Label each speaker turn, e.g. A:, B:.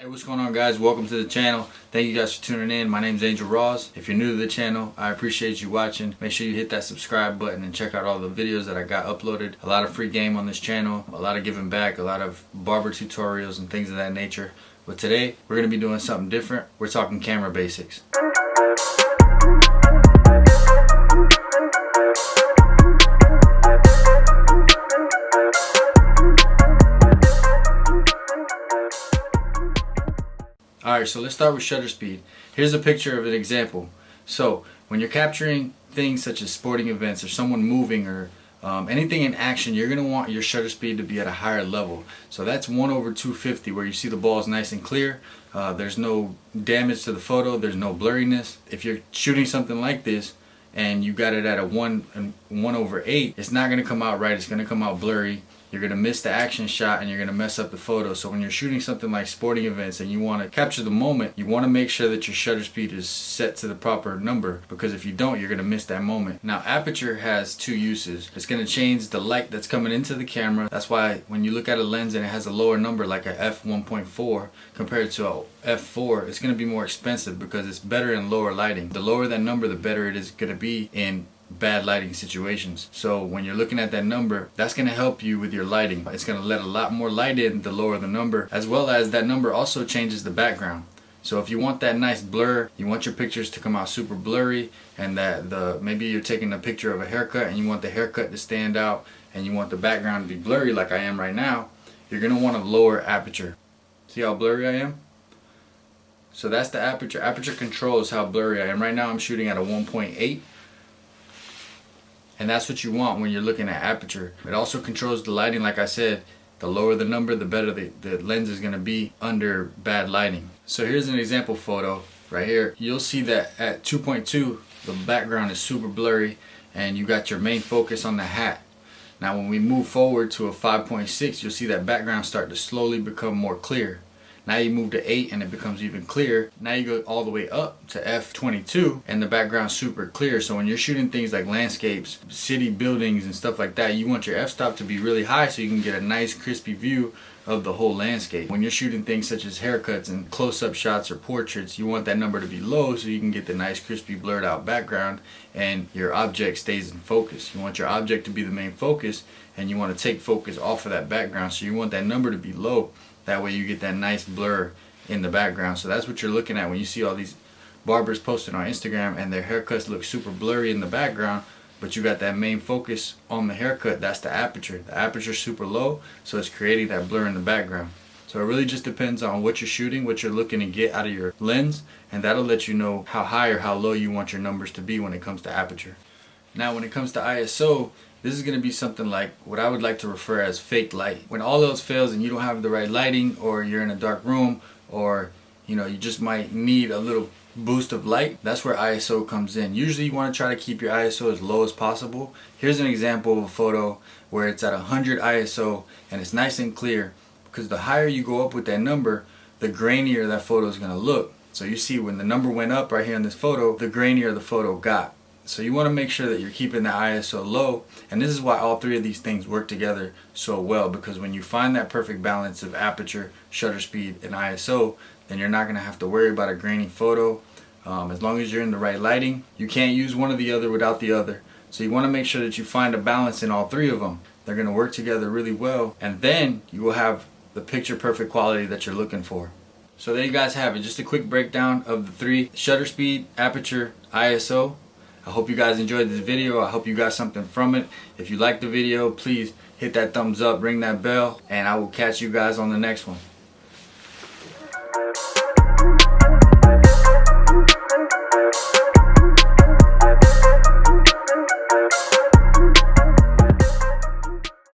A: Hey, what's going on, guys? Welcome to the channel. Thank you guys for tuning in. My name's Angel Ross. If you're new to the channel, I appreciate you watching. Make sure you hit that subscribe button and check out all the videos that I got uploaded. A lot of free game on this channel, a lot of giving back, a lot of barber tutorials and things of that nature. But today, we're going to be doing something different. We're talking camera basics. Alright, so let's start with shutter speed. Here's a picture of an example. So when you're capturing things such as sporting events or someone moving or anything in action, you're going to want your shutter speed to be at a higher level. So that's 1/250, where you see the ball is nice and clear. There's no damage to the photo. There's no blurriness. If you're shooting something like this and you got it at a 1/8, it's not going to come out right. It's going to come out blurry. You're going to miss the action shot and you're going to mess up the photo. So when you're shooting something like sporting events and you want to capture the moment, you want to make sure that your shutter speed is set to the proper number, because if you don't, you're going to miss that moment. Now, Aperture has two uses. It's going to change the light that's coming into the camera. That's why when you look at a lens and it has a lower number like a f1.4 compared to a f4, it's going to be more expensive because it's better in lower lighting. The lower that number, the better it is going to be in bad lighting situations. So when you're looking at that number, that's going to help you with your lighting. It's going to let a lot more light in the lower the number, as well as that number also changes the background. So if you want that nice blur, you want your pictures to come out super blurry, and that maybe you're taking a picture of a haircut and you want the haircut to stand out and you want the background to be blurry like I am right now, you're going to want a lower aperture. See how blurry I am? So that's the aperture. Aperture controls how blurry I am. Right now I'm shooting at a 1.8. And that's what you want when you're looking at aperture. It also controls the lighting. Like I said, the lower the number, the better the lens is going to be under bad lighting. So here's an example photo right here. You'll see that at 2.2, the background is super blurry and you got your main focus on the hat. Now when we move forward to a 5.6, you'll see that background start to slowly become more clear. Now you move to 8 and it becomes even clearer. Now you go all the way up to f22 and the background's super clear. So when you're shooting things like landscapes, city buildings and stuff like that, you want your f-stop to be really high so you can get a nice crispy view of the whole landscape. When you're shooting things such as haircuts and close-up shots or portraits, you want that number to be low so you can get the nice crispy blurred out background and your object stays in focus. You want your object to be the main focus and you want to take focus off of that background, so you want that number to be low. That way you get that nice blur in the background. So that's what you're looking at when you see all these barbers posted on Instagram and their haircuts look super blurry in the background, but you got that main focus on the haircut. That's the aperture. The aperture's super low, so it's creating that blur in the background. So it really just depends on what you're shooting, what you're looking to get out of your lens, and that'll let you know how high or how low you want your numbers to be when it comes to aperture. Now when it comes to ISO, this is going to be something like what I would like to refer as fake light. When all else fails and you don't have the right lighting, or you're in a dark room, or you just might need a little boost of light, that's where ISO comes in. Usually you want to try to keep your ISO as low as possible. Here's an example of a photo where it's at 100 ISO and it's nice and clear, because the higher you go up with that number, the grainier that photo is going to look. So you see when the number went up right here in this photo, the grainier the photo got. So you want to make sure that you're keeping the ISO low, and this is why all three of these things work together so well, because when you find that perfect balance of aperture, shutter speed, and ISO, then you're not going to have to worry about a grainy photo. As long as you're in the right lighting, you can't use one or the other without the other. So you want to make sure that you find a balance in all three of them. They're going to work together really well, and then you will have the picture perfect quality that you're looking for. So there you guys have it, just a quick breakdown of the three: shutter speed, aperture, ISO. I hope you guys enjoyed this video. I hope you got something from it. If you liked the video, please hit that thumbs up, ring that bell, and I will catch you guys on the next one.